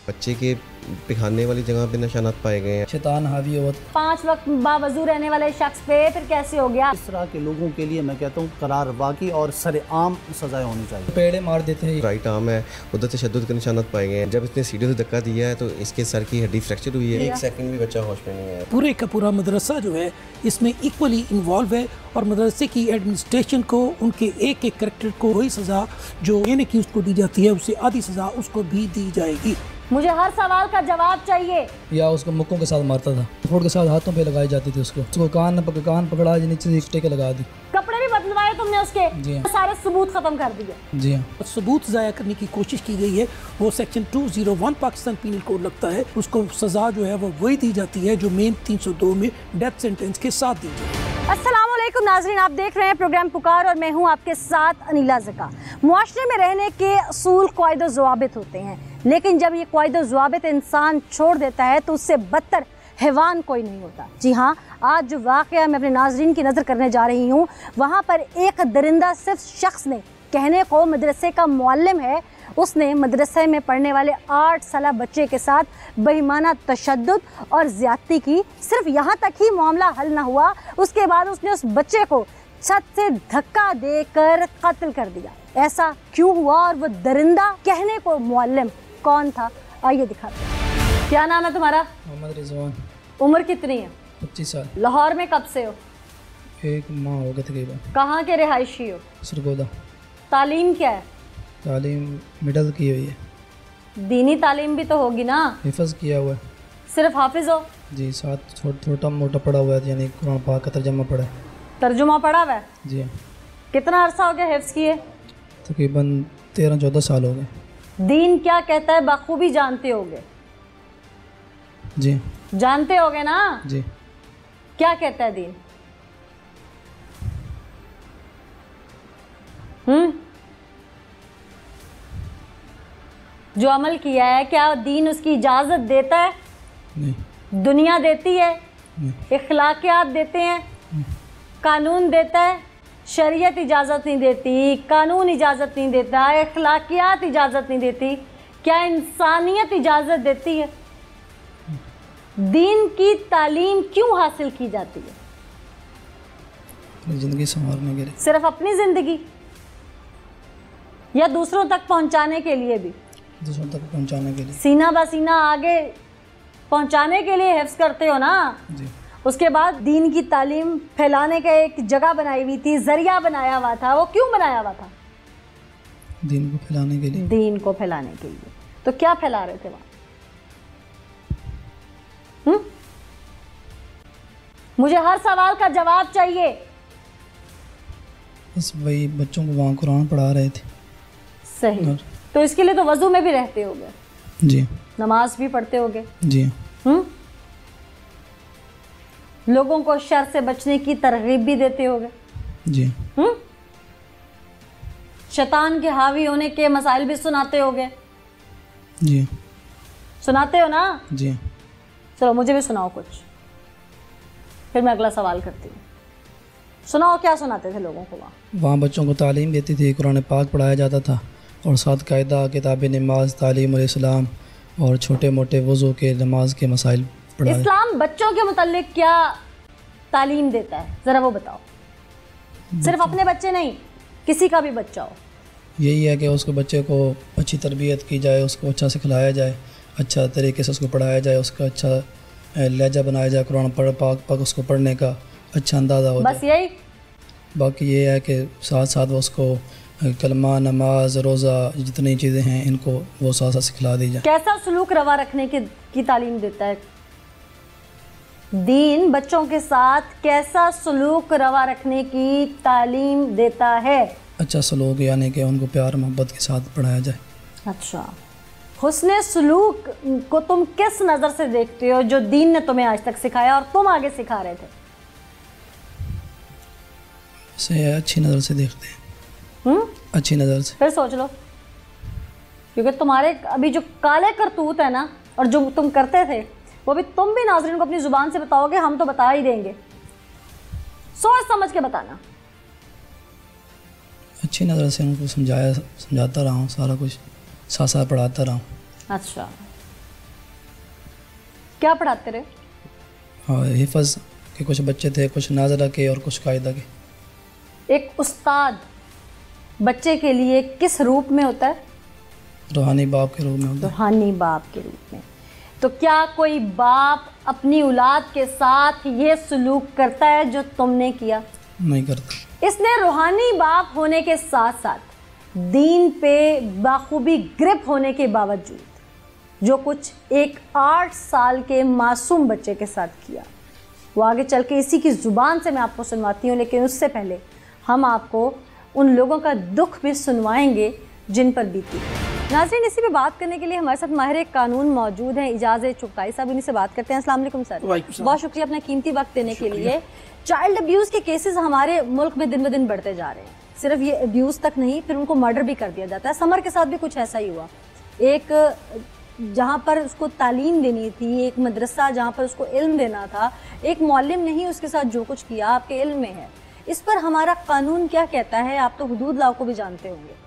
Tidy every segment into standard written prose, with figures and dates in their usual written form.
बच्चे के पिखाने वाली जगह पे निशानात पाए गए हैं। शैतान हावी होता 5 वक्त बावजू रहने वाले शख्स पे फिर कैसे हो गया? इस तरह के लोगों के लिए मैं कहता हूँ करार वाकई और सरेआम सजाएं होनी चाहिए। पेड़े मार देते हैं। राइट आर्म है, उधर तशद्दुद के निशानात पाए गए हैं। जब इसने सीढ़ियों से धक्का दिया है तो इसके सर की हड्डी फ्रैक्चर हुई है। 1 सेकंड भी बच्चा होश में नहीं है। पूरे का पूरा मदरसा जो है इसमें इक्वली इन्वॉल्व है और मदरसे की एडमिनिस्ट्रेशन को उनके एक एक करेक्टर को वही सज़ा जो इन एक्यूज को दी जाती है उससे आधी सज़ा उसको भी दी जाएगी। मुझे हर सवाल का जवाब चाहिए। या उसको मुक्कों के साथ मारता था, फोड़ के साथ हाथों पे लगाई जाती थी उसको कान पकड़ा नीचे से टेके लगा दी। कपड़े भी बदलवाए तुमने उसके? जी हाँ। सारे सबूत खत्म कर दिए? जी हाँ। सबूत ज़ाया करने की कोशिश की गई है, वो सेक्शन 201 पाकिस्तान पीनल कोड लगता है, उसको सज़ा जो है वो वही दी जाती है जो मेन 302 में डेथ सेंटेंस के साथ दी जाती है। अस्सलामुअलैकुम नाज़रीन, आप देख रहे हैं प्रोग्राम पुकार और मैं हूं आपके साथ अनीला ज़का। मुआशरे में रहने के असूल क़वाइद व ज़वाबित होते हैं, लेकिन जब ये क़वाइद व ज़वाबित इंसान छोड़ देता है तो उससे बदतर हैवान कोई नहीं होता। जी हाँ, आज जो वाक़या मैं अपने नाज़रीन की नज़र करने जा रही हूँ, वहाँ पर एक दरिंदा सिर्फ शख्स ने कहने को मदरसे का मुअल्लिम है, उसने मदरसे में पढ़ने वाले 8 साला बच्चे के साथ बेईमाना तशद्दुद और ज़्यादती की। सिर्फ यहाँ तक ही मामला हल ना हुआ, उसके बाद उसने उस बच्चे को छत से धक्का देकर कत्ल कर दिया। ऐसा क्यों हुआ और वो दरिंदा कहने को मुअल्लिम कौन था, आइए दिखाते हैं। क्या नाम है तुम्हारा? मोहम्मद रिजवान। उम्र कितनी है? 25 साल। लाहौर में कब से हो? 1 माह हो गया तकरीबन। कहाँ के रिहायशी हो? सरगोदा। तालीम क्या है? तालीम मिडल की हुई है। दीनी तालीम भी तो होगी ना? हिफज किया हुआ है। सिर्फ हाफिज हो? जी, साथ छोटा मोटा पढ़ा हुआ है, यानी कुरान पाक का तर्जुमा पढ़ा है। तर्जुमा पढ़ा हुआ है? जी हाँ। कितना अरसा हो गया हिफ्ज़ किए? तकरीबन 13-14 साल हो गए। दीन क्या कहता है बखूबी जानते होगे? जी जानते होगे ना? जी। क्या कहता है दीन? जो अमल किया है क्या दीन उसकी इजाज़त देता है? नहीं। दुनिया देती है? नहीं। इखलाकियात देते हैं? कानून देता है? शरीयत इजाज़त नहीं देती, कानून इजाज़त नहीं देता, इखलाकियात इजाज़त नहीं देती, क्या इंसानियत इजाज़त देती है? दीन की तालीम क्यों हासिल की जाती है? ज़िंदगी संवारने के लिए। सिर्फ अपनी ज़िंदगी या दूसरों तक पहुंचाने के लिए भी? दूसरों तक पहुंचाने के लिए। सीना बसीना आगे पहुंचाने के लिए हिफ्ज़ करते हो ना? जी। उसके बाद दीन की तालीम फैलाने का एक जगह बनाई हुई थी, जरिया बनाया हुआ था, वो क्यों बनाया हुआ था? दीन को फैलाने के लिए। दीन को फैलाने के लिए। तो क्या फैला रहे थे वहाँ? मुझे हर सवाल का जवाब चाहिए। बस वही बच्चों को वहाँ कुरान पढ़ा रहे थे। सही। तो इसके लिए तो वजू में भी रहते होगे? जी। नमाज भी पढ़ते होगे? जी। लोगों को शर से बचने की तरगीब भी देते होगे? जी। शैतान के हावी होने के मसाइल भी सुनाते होगे? जी। सुनाते हो ना? जी। चलो मुझे भी सुनाओ कुछ, फिर मैं अगला सवाल करती हूँ। सुनाओ क्या सुनाते थे लोगों को वहाँ बच्चों को तालीम देती थी, कुरान पाक पढ़ाया जाता था और साथ कायदा किताब नमाज तालीम और इस्लाम और छोटे मोटे वज़ू के नमाज के मसाइल पढ़ाए। इस्लाम बच्चों के मुताल्लिक क्या तालीम देता है, ज़रा वो बताओ। सिर्फ अपने बच्चे नहीं, किसी का भी बच्चा हो। यही है कि उसको बच्चे को अच्छी तरबियत की जाए, उसको अच्छा सिखलाया जाए, अच्छा तरीके से उसको पढ़ाया जाए, उसका अच्छा लहजा बनाया जाए, कुरान पाक उसको पढ़ने का अच्छा अंदाज़ा हो जाए। बस यही? बाकी ये है कि साथ साथ वो उसको कलमा नमाज रोज़ा जितनी चीज़ें हैं इनको वो साथ साथ सिखला दी जाए। कैसा सलूक रवा रखने की तालीम देता है दीन? बच्चों के साथ कैसा सलूक रवा रखने की तालीम देता है? अच्छा सलूक, यानी कि उनको प्यार मोहब्बत के साथ पढ़ाया जाए। अच्छा, हुस्ने सलूक को तुम किस नज़र से देखते हो जो दीन ने तुम्हें आज तक सिखाया और तुम आगे सिखा रहे थे? से अच्छी नज़र से देखते हैं। अच्छी नज़र से। फिर सोच लो, क्योंकि तुम्हारे अभी जो काले करतूत है ना और जो तुम करते थे वो भी तुम भी नाज़रीन को अपनी ज़ुबान से बताओगे, हम तो बता ही देंगे। सोच समझ के बताना। अच्छी नज़र से उनको समझाता रहा हूँ, सारा कुछ साथ साथ पढ़ाता रहा हूँ। अच्छा, क्या पढ़ाते रहे? हाँ, हिफज के कुछ बच्चे थे, कुछ नाजरा के और कुछ कायदा के। एक उस्ताद बच्चे के लिए किस रूप में होता है? रूहानी बाप के रूप में होता है। रूहानी बाप के रूप में। तो क्या कोई बाप अपनी औलाद के साथ ये सलूक करता है जो तुमने किया? नहीं करता। इसने रूहानी बाप होने के साथ साथ दीन पे बाखूबी ग्रिप होने के बावजूद जो कुछ एक 8 साल के मासूम बच्चे के साथ किया, वो आगे चल के इसी की ज़ुबान से मैं आपको सुनवाती हूँ, लेकिन उससे पहले हम आपको उन लोगों का दुख भी सुनवाएंगे जिन पर बीती। नाज़रीन, इसी पे बात करने के लिए हमारे साथ माहिर कानून मौजूद हैं, इजाज़ चुगताई साहब, उन्हीं से बात करते हैं। अस्सलाम वालेकुम सर। बहुत शुक्रिया अपना कीमती वक्त देने के लिए। चाइल्ड अब्यूज़ के केसेस हमारे मुल्क में दिन ब दिन बढ़ते जा रहे हैं। सिर्फ ये अब्यूज़ तक नहीं, फिर उनको मर्डर भी कर दिया जाता है। समर के साथ भी कुछ ऐसा ही हुआ। एक जहाँ पर उसको तालीम देनी थी, एक मदरसा जहाँ पर उसको इल्म देना था, एक मौलिम ने ही उसके साथ जो कुछ किया आपके इल्म में है। इस पर हमारा कानून क्या कहता है? आप तो हुदूद लॉ को भी जानते होंगे।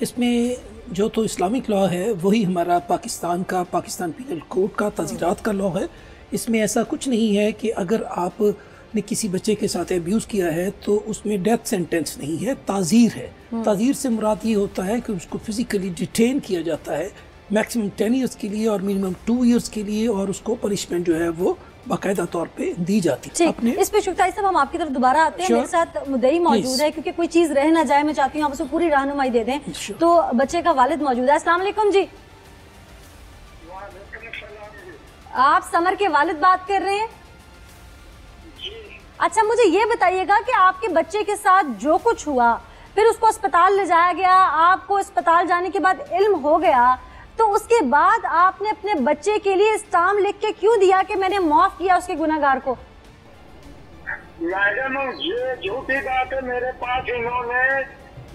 इसमें जो तो इस्लामिक लॉ है वही हमारा पाकिस्तान पीनल कोड का तज़ीरात का लॉ है। इसमें ऐसा कुछ नहीं है कि अगर आपने किसी बच्चे के साथ अब्यूज़ किया है तो उसमें डेथ सेंटेंस नहीं है, ताज़ीर है। ताज़ीर से मुराद ये होता है कि उसको फिज़िकली डिटेन किया जाता है मैक्सिमम 10 ईयर्स के लिए और मिनिमम 2 ईयर्स के लिए, और उसको पनिशमेंट जो है वो बाकायदा तौर पे दी जाती है। अपने इस पे शुक्रिया साहब, हम आपकी तरफ दोबारा आते हैं। मेरे साथ मुद्दई मौजूद है, क्योंकि कोई चीज़ रह ना जाए, मैं चाहती हूँ आप उसको पूरी रहनुमाई दे दें। तो बच्चे का वालिद मौजूद है। अस्सलाम वालेकुम जी। आप समर के वालिद बात कर रहे हैं? अच्छा, मुझे ये बताइएगा कि आपके बच्चे के साथ जो कुछ हुआ, फिर उसको अस्पताल ले जाया गया, आपको अस्पताल जाने के बाद इल्म हो गया, तो उसके बाद आपने अपने बच्चे के लिए स्टाम्प लिख के क्यों दिया कि मैंने माफ किया उसके गुनाहगार को? मैडम, ये झूठी बात है। मेरे पास इन्होंने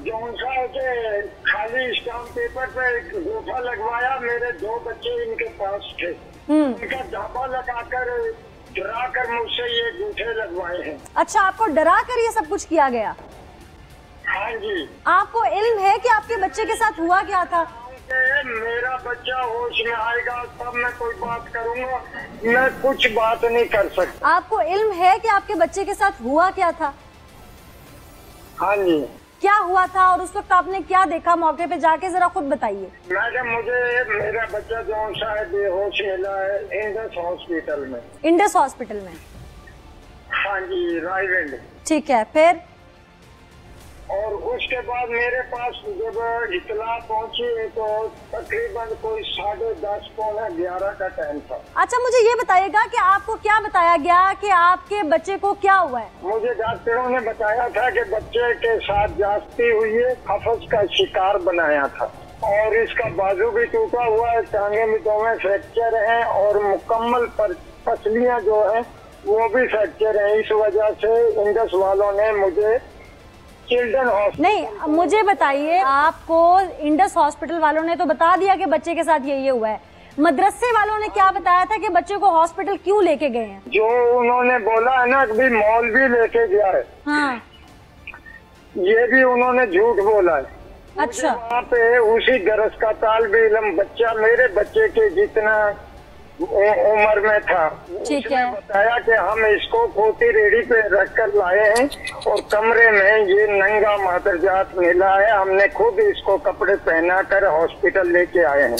जौनसा के खाली स्टाम्प पेपर पे गोफा लगवाया। मेरे 2 बच्चे इनके पास थे, इनका दावा लगाकर डरा कर मुझसे ये गूठे लगवाए हैं। अच्छा, आपको डरा कर ये सब कुछ किया गया? हाँ जी। आपको इल्म है कि आपके बच्चे के साथ हुआ क्या था? मेरा बच्चा होश में आएगा तब मैं कोई बात करूंगा, मैं कुछ बात नहीं कर सकता। आपको इल्म है कि आपके बच्चे के साथ हुआ क्या था? हाँ जी। क्या हुआ था और उस वक्त आपने क्या देखा मौके पे जाके, जरा खुद बताइए। मैडम, मुझे मेरा बच्चा जो सा है बेहोश मिला है इंडस हॉस्पिटल में। इंडस हॉस्पिटल में? हाँ जी, रायगंज। ठीक है, फिर? और उसके बाद मेरे पास जब इतला पहुंची तो तकरीबन कोई 10:30 पौने 11 का टाइम था। अच्छा, मुझे ये बताइएगा कि आपको क्या बताया गया कि आपके बच्चे को क्या हुआ है? मुझे डॉक्टरों ने बताया था कि बच्चे के साथ जाती हुई है, कफस का शिकार बनाया था और इसका बाजू भी टूटा हुआ है, टांगे में 2 में फ्रैक्चर है और मुकम्मल पसलियां जो है वो भी फ्रैक्चर है। इस वजह से इंडस वालों ने मुझे चिल्ड्रन हॉस्पिटल। नहीं, मुझे बताइए, आपको इंडस हॉस्पिटल वालों ने तो बता दिया कि बच्चे के साथ ये हुआ है, मदरसे वालों ने क्या बताया था कि बच्चे को हॉस्पिटल क्यों लेके गए हैं? जो उन्होंने बोला है ना कि मौलवी लेके गया है, हाँ, ये भी उन्होंने झूठ बोला है। अच्छा। वहाँ पे उसी गरज का तालिबे इल्म बच्चा मेरे बच्चे के जितना उम्र में था, उसने बताया कि हम इसको खोती रेडी पे रख कर लाए हैं और कमरे में ये नंगा मादरजात मिला है, हमने खुद इसको कपड़े पहना कर हॉस्पिटल लेके आए हैं।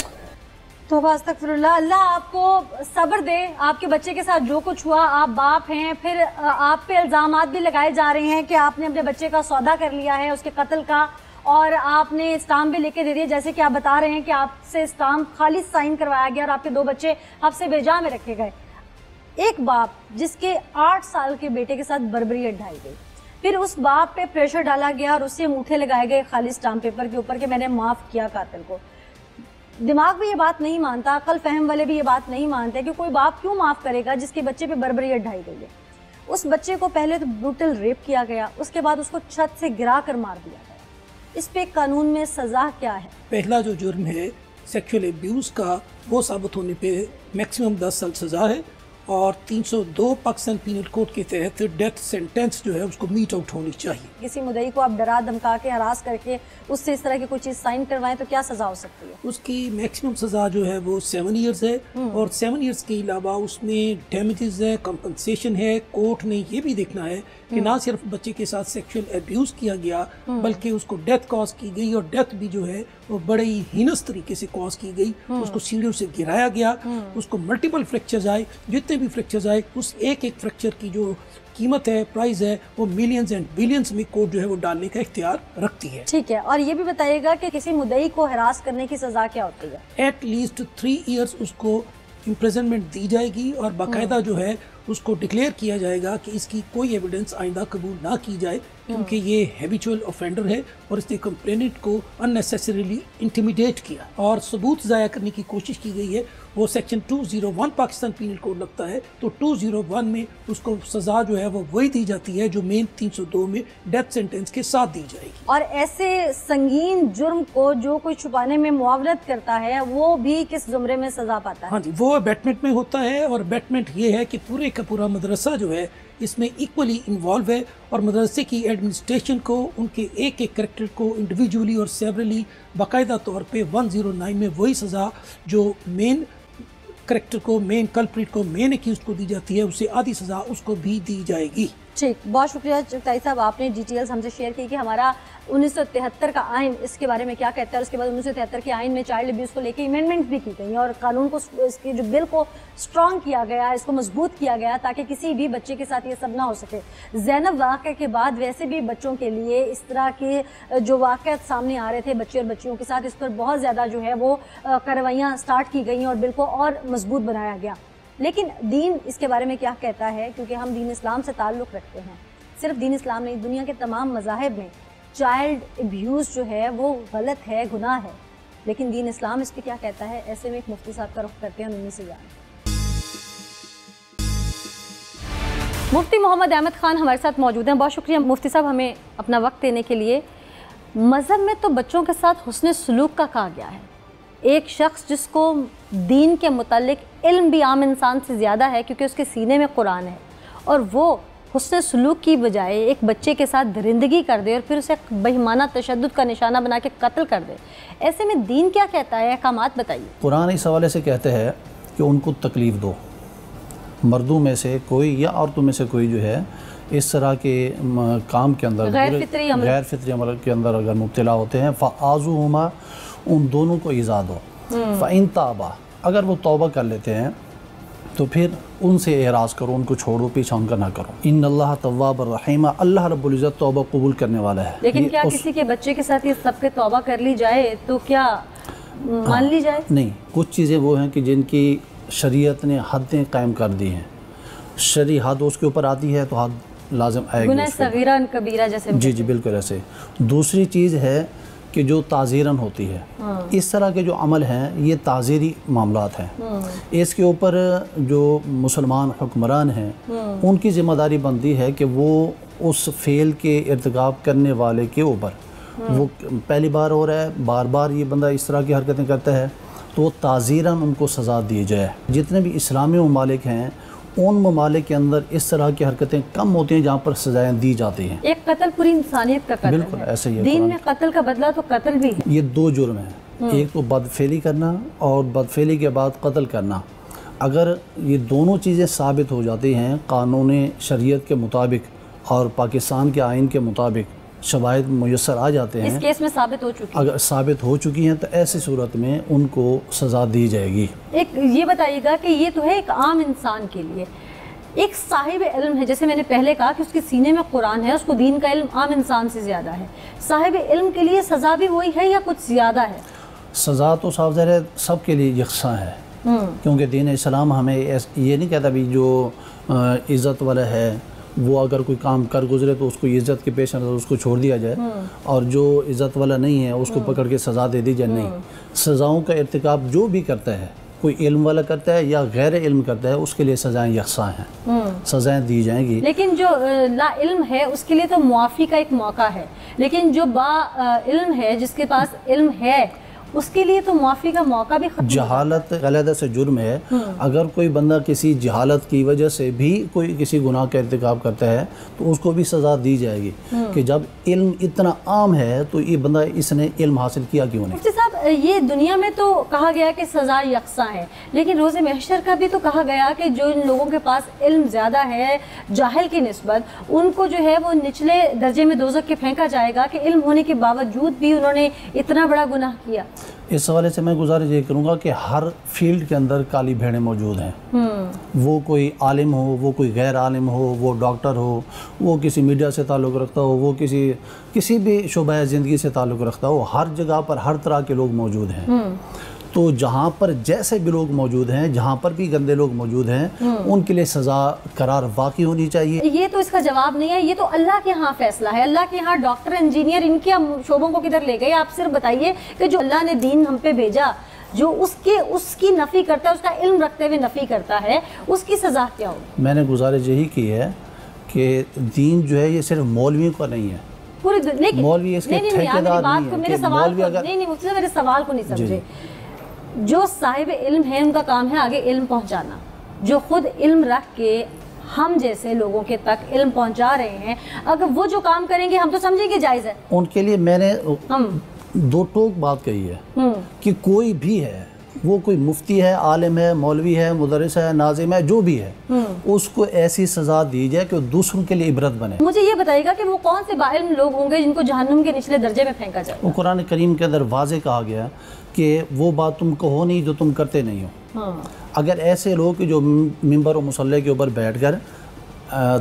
तो अस्तगफिरुल्लाह, अल्लाह आपको सब्र दे। आपके बच्चे के साथ जो कुछ हुआ, आप बाप हैं, फिर आप पे इल्जामात भी लगाए जा रहे हैं कि आपने अपने बच्चे का सौदा कर लिया है उसके कत्ल का, और आपने स्टाम्प भी लेके दे दिए, जैसे कि आप बता रहे हैं कि आपसे स्टाम्प खाली साइन करवाया गया और आपके 2 बच्चे आपसे बेजा में रखे गए। एक बाप जिसके 8 साल के बेटे के साथ बर्बरी ढाई गई, फिर उस बाप पे प्रेशर डाला गया और उससे अंगूठे लगाए गए खाली स्टाम्प पेपर के ऊपर कि मैंने माफ़ किया कातिल को। दिमाग भी ये बात नहीं मानता, अकल फहम वाले भी ये बात नहीं मानते कि कोई बाप क्यों माफ़ करेगा जिसके बच्चे पे बर्बरी ढाई गई है। उस बच्चे को पहले तो ब्रूटल रेप किया गया, उसके बाद उसको छत से गिरा कर मार दिया गया। इस पे कानून में सज़ा क्या है? पहला जो जुर्म है सेक्सुअल अब्यूज़ का, वो साबित होने पे मैक्सिमम 10 साल सज़ा है और 302 पाकिस्तान पीनल कोड के तहत डेथ सेंटेंस जो है उसको मीट आउट होनी चाहिए। किसी मुद्दई को आप डरा धमका के हरास करके उससे इस तरह की कोई चीज़ साइन करवाएं तो क्या सज़ा हो सकती है? उसकी मैक्सिमम सज़ा जो है वो 7 ईयर्स है और 7 ईयर्स के अलावा उसमें डैमेजेस है, कंपनसेशन है। कोर्ट ने ये भी देखना है कि ना सिर्फ बच्चे के साथ सेक्सुअल एब्यूज़ किया गया बल्कि उसको डेथ कॉज की गई और डेथ भी जो है वो बड़े ही हीनस तरीके से कॉज की गई। उसको सीढ़ियों से गिराया गया, उसको मल्टीपल फ्रैक्चर्स आए, जितने भी फ्रैक्चर्स आए उस एक एक फ्रैक्चर की जो कीमत है, प्राइस है, वो मिलियंस एंड बिलियंस में कोर्ट जो है वो डालने का इख्तियार रखती है। ठीक है, और ये भी बताइएगा कि किसी मुद्दई को हरास करने की सज़ा क्या होती है? एट लीस्ट 3 ईयर्स उसको इम्प्रिजनमेंट दी जाएगी और बाकायदा जो है उसको डिक्लेयर किया जाएगा कि इसकी कोई एविडेंस आइंदा कबूल ना की जाए क्योंकि ये हैबिचुअल ऑफेंडर है और इसने कंप्लेनेंट को अननेसेसरीली इंटिमिडेट किया और सबूत ज़ाया करने की कोशिश की गई है। वो सेक्शन 201 पाकिस्तान पीनल कोड लगता है तो 201 में उसको सज़ा जो है वो वही दी जाती है जो मेन 302 में डेथ सेंटेंस के साथ दी जाएगी। और ऐसे संगीन जुर्म को जो कोई छुपाने में मुआवनत करता है वो भी किस जुमरे में सज़ा पाता है? हाँ जी, वो अबैटमेंट में होता है और अबैटमेंट ये है कि पूरे का पूरा मदरसा जो है इसमें इक्वली इन्वॉल्व है और मदरसे की एडमिनिस्ट्रेशन को उनके एक एक करेक्टर को इंडिविजुअली और सेवरली बाकायदा तौर पे 109 में वही सज़ा जो मेन करेक्टर को, मेन कल्प्रिट को, मेन एक्यूज़ को दी जाती है उससे आधी सज़ा उसको भी दी जाएगी। ठीक, बहुत शुक्रिया चुगताई साहब, आपने डिटेल्स हमसे शेयर की कि हमारा 1973 का आइन इसके बारे में क्या कहता है। उसके बाद 1973 के आइन में चाइल्ड अब्यूज़ को लेकर अमेंडमेंट भी की गई और कानून को, इसकी जो बिल को स्ट्रॉन्ग किया गया, इसको मजबूत किया गया ताकि किसी भी बच्चे के साथ ये सब ना हो सके। ज़ैनब वाक़े के बाद वैसे भी बच्चों के लिए इस तरह के जो वाक़यात सामने आ रहे थे बच्चे और बच्चियों के साथ, इस पर बहुत ज़्यादा जो है वो कार्रवाइयाँ स्टार्ट की गई और बिल को और मजबूत बनाया गया। लेकिन दीन इसके बारे में क्या कहता है? क्योंकि हम दीन इस्लाम से ताल्लुक़ रखते हैं। सिर्फ दीन इस्लाम नहीं, दुनिया के तमाम मज़ाहिब में चाइल्ड अब्यूज़ जो है वो गलत है, गुनाह है, लेकिन दीन इस्लाम इस पर क्या कहता है? ऐसे में एक मुफ्ती साहब का रुख करते हैं, उन्हीं से जान। मुफ्ती मोहम्मद अहमद ख़ान हमारे साथ मौजूद हैं। बहुत शुक्रिया मुफ्ती साहब हमें अपना वक्त देने के लिए। मज़हब में तो बच्चों के साथ हुस्न सलूक का कहा गया है। एक शख्स जिसको दीन के मुतालिक इल्म भी आम इंसान से ज़्यादा है क्योंकि उसके सीने में कुरान है, और वो हुस्न सलूक की बजाय एक बच्चे के साथ दरिंदगी कर दे और फिर उसे बेईमाना तशद्दुद का निशाना बना के कत्ल कर दे, ऐसे में दीन क्या कहता है? अहकामात बताइए। कुरान इस हवाले से कहते हैं कि उनको तकलीफ़ दो, मर्दों में से कोई या औरतों में से कोई जो है इस तरह के काम के अंदर गैर फितरी अमल के अंदर अगर मुब्तला होते हैं फ़ाज़ूहुमा, उन दोनों को इज़ा दो। फ़इन ताबा, अगर वो तौबा कर लेते हैं तो फिर उनसे एराज़ करो, उनको छोड़ो, पीछा उनका ना करो। इन्नल्लाह तव्वाब रहीमा, अल्लाह रब्बुल इज़्ज़त तौबा कबूल करने वाला है। लेकिन क्या किसी के बच्चे के साथ ये सबके तौबा कर ली जाए तो क्या मान ली जाए? नहीं, कुछ चीज़ें वो हैं कि जिनकी शरीयत ने हदें कायम कर दी हैं। शरी हद उसके ऊपर आती है तो हद लाज़िम आएगी। गुनाह सगीरा कबीरा जैसे। जी बिल्कुल ऐसे। दूसरी चीज़ है कि जो ताज़ीरन होती है, इस तरह के जो अमल हैं ये ताज़ीरी मामलात हैं। इसके ऊपर जो मुसलमान हुक्मरान हैं उनकी ज़िम्मेदारी बनती है कि वो उस फ़ेल के इर्तिकाब करने वाले के ऊपर, वो पहली बार हो रहा है, बार बार ये बंदा इस तरह की हरकतें करता है तो ताज़ीरन उनको सज़ा दी जाए। जितने भी इस्लामी ममालिक हैं उन ममालिक के अंदर इस तरह की हरकतें कम होती हैं जहाँ पर सजाएं दी जाती हैं। एक कत्ल पूरी इंसानियत का कत्ल बिल्कुल ऐसे ही दीन में कत्ल का बदला तो कत्ल भी है। ये दो जुर्म हैं, एक तो बदफेली करना और बदफेली के बाद कत्ल करना। अगर ये दोनों चीज़ें साबित हो जाती हैं कानून शरीयत के मुताबिक और पाकिस्तान के आइन के मुताबिक, शवाहिद मुयस्सर आ जाते हैं, इस केस में साबित हो चुकी, अगर साबित हो चुकी हैं तो ऐसी सूरत में उनको सज़ा दी जाएगी। एक ये बताइएगा कि ये तो है एक आम इंसान के लिए, एक साहिब इल्म है, जैसे मैंने पहले कहा कि उसके सीने में कुरान है, उसको दीन का इल्म आम इंसान से ज़्यादा है, साहिब इल्म के लिए सज़ा भी वही है या कुछ ज़्यादा है? सज़ा तो साफ ज़ाहिर है सब के लिए यकसा है, क्योंकि दीन इस्लाम हमें ये नहीं कहता भी जो इज़्ज़त वाला है वो अगर कोई काम कर गुजरे तो उसको इज़्ज़त के पेश नज़र उसको छोड़ दिया जाए, और जो इज़्ज़त वाला नहीं है उसको पकड़ के सज़ा दे दी जाए। नहीं, सज़ाओं का इर्तिकाब जो भी करता है, कोई इल्म वाला करता है या गैर इल्म करता है, उसके लिए सज़ाएं यकसा हैं, सज़ाएं दी जाएंगी। लेकिन जो ला इल्म है उसके लिए तो मुआफ़ी का एक मौका है, लेकिन जो बा इल्म है, जिसके पास इल्म है, उसके लिए तो मुआफ़ी का मौका भी खत्म। जहालत अलहदा से जुर्म है। अगर कोई बंदा किसी जहालत की वजह से भी कोई किसी गुनाह का इर्तिकाब करता है तो उसको भी सज़ा दी जाएगी कि जब इल्म इतना आम है तो ये बंदा इसने इल्म हासिल किया क्यों नहीं। मुफ्ती साहब, ये दुनिया में तो कहा गया कि सज़ा यकसा है, लेकिन रोज़े महशर का भी तो कहा गया कि जो इन लोगों के पास इल्म ज़्यादा है जाहिल की निस्बत, उनको जो है वो निचले दर्जे में दोज़ख के फेंका जाएगा कि इल्म होने के बावजूद भी उन्होंने इतना बड़ा गुनाह किया। इस हवाले से मैं गुजारिश ये करूँगा कि हर फील्ड के अंदर काली भेड़ें मौजूद हैं। वो कोई आलिम हो, वो कोई गैर आलिम हो, वो डॉक्टर हो, वो किसी मीडिया से ताल्लुक़ रखता हो, वो किसी भी शोबा ज़िंदगी से ताल्लुक़ रखता हो, हर जगह पर हर तरह के लोग मौजूद हैं। तो जहाँ पर जैसे भी लोग मौजूद हैं, जहाँ पर भी गंदे लोग मौजूद हैं, उनके लिए सज़ा करार वाक़ई होनी चाहिए। ये तो इसका जवाब नहीं है, ये तो अल्लाह के यहाँ फैसला है। अल्लाह के यहाँ डॉक्टर, इंजीनियर, इनके शोबों को किधर ले गए? आप सिर्फ बताइए कि जो अल्लाह ने दीन हम पे भेजा, जो उसकी नफ़ी करता है, उसका इल्म रखते हुए नफ़ी करता है, उसकी सज़ा क्या होगी? मैंने गुजारिश यही की है कि दीन जो है ये सिर्फ मौलवियों का नहीं है, पूरी मौलवी इसके ठेकेदार नहीं है। मेरे सवाल को नहीं समझे। जो साहिब इल्म है उनका काम है आगे इल्म पहुंचाना, जो खुद इल्म रख के हम जैसे लोगों के तक इल्म पहुंचा रहे हैं, अगर वो जो काम करेंगे हम तो समझेंगे जायज़ है। उनके लिए मैंने दो टोक बात कही है कि कोई भी है, वो कोई मुफ्ती है, आलिम है, मौलवी है, मुदर्रिस है, नाजिम है, जो भी है, उसको ऐसी सज़ा दी जाए कि वो दूसरों के लिए इबरत बने। मुझे ये बताइएगा कि वो कौन से बाइल्म लोग होंगे जिनको जहन्नुम के निचले दर्जे में फेंका जाए? वो कुरान करीम के अंदर वाज़े कहा गया कि वो बात तुम कहो नहीं जो तुम करते नहीं हो। अगर ऐसे लोग जो मिंबर और मुसल्ले के ऊपर बैठकर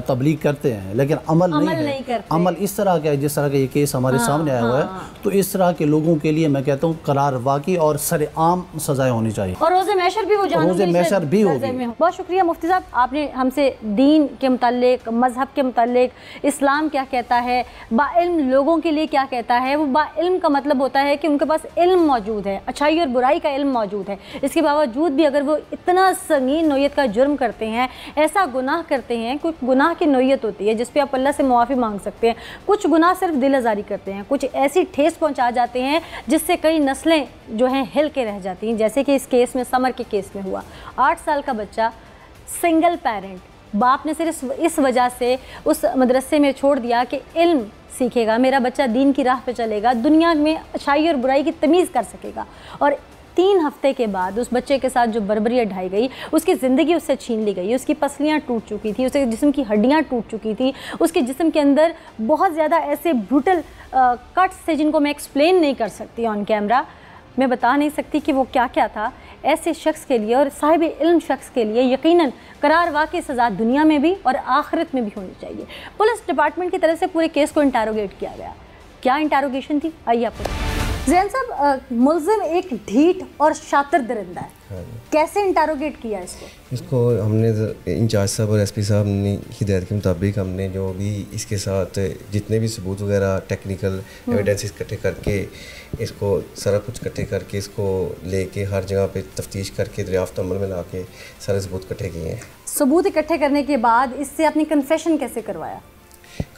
तबलीग करते हैं लेकिन अमल नहीं करते, अमल इस तरह का है जिस तरह का ये केस हमारे सामने आया हुआ है, तो इस तरह के लोगों के लिए मैं कहता हूँ करार वाक़ई और सरेआम सज़ाएं होनी चाहिए, और रोज़े महशर भी हो, रोज़े महशर भी होगी। बहुत शुक्रिया मुफ्ती साहब, आपने हमसे दीन के मुताल्लिक, मज़हब के मुताल्लिक, इस्लाम क्या कहता है, बाइल्म लोगों के लिए क्या कहता है। वो बाइल्म का मतलब होता है कि उनके पास इल्म मौजूद है, अच्छाई और बुराई का इल्म मौजूद है, इसके बावजूद भी अगर वो इतना संगीन नौयत का जुर्म करते हैं, ऐसा गुनाह करते हैं, कुछ गुनाह की नौयत होती है जिस पे आप अल्लाह से मुआफ़ी मांग सकते हैं, कुछ गुनाह सिर्फ दिल आज़ारी करते हैं, कुछ ऐसी ठेस पहुंचा जाते हैं जिससे कई नस्लें जो हैं हिल के रह जाती हैं, जैसे कि इस केस में, समर के केस में हुआ। 8 साल का बच्चा, सिंगल पेरेंट, बाप ने सिर्फ इस वजह से उस मदरसे में छोड़ दिया कि इल्म सीखेगा, मेरा बच्चा दीन की राह पे चलेगा, दुनिया में अच्छाई और बुराई की तमीज़ कर सकेगा, और 3 हफ्ते के बाद उस बच्चे के साथ जो बर्बरी ढाई गई, उसकी ज़िंदगी उससे छीन ली गई, उसकी पसलियाँ टूट चुकी थी, उसके जिस्म की हड्डियाँ टूट चुकी थी, उसके जिस्म के अंदर बहुत ज़्यादा ऐसे ब्रूटल कट्स थे जिनको मैं एक्सप्लेन नहीं कर सकती ऑन कैमरा, मैं बता नहीं सकती कि वो क्या क्या था। ऐसे शख्स के लिए और साहिब इल्म शख्स के लिए यकीनन करार वाक़ई सज़ा दुनिया में भी और आखिरत में भी होनी चाहिए। पुलिस डिपार्टमेंट की तरफ से पूरे केस को इंटरोगेट किया गया। क्या इंटरोगेशन थी, आइए आपको। ज़ैन साहब, मुल्ज़िम एक ढीठ और शातिर दरिंदा है, कैसे इंटरोगेट किया इसको? हमने इंचार्ज साहब और एसपी साहब ने हिदायत के मुताबिक हमने जो भी इसके साथ जितने भी सबूत वगैरह टेक्निकल एविडेंस इकट्ठे करके, इसको सारा कुछ इकट्ठे करके, इसको लेके हर जगह पे तफ्तीश करके दरियाफ्त अमल में ला के सारे सबूत इकट्ठे किए हैं। सबूत इकट्ठे करने के बाद इससे अपनी कन्फेशन कैसे करवाया?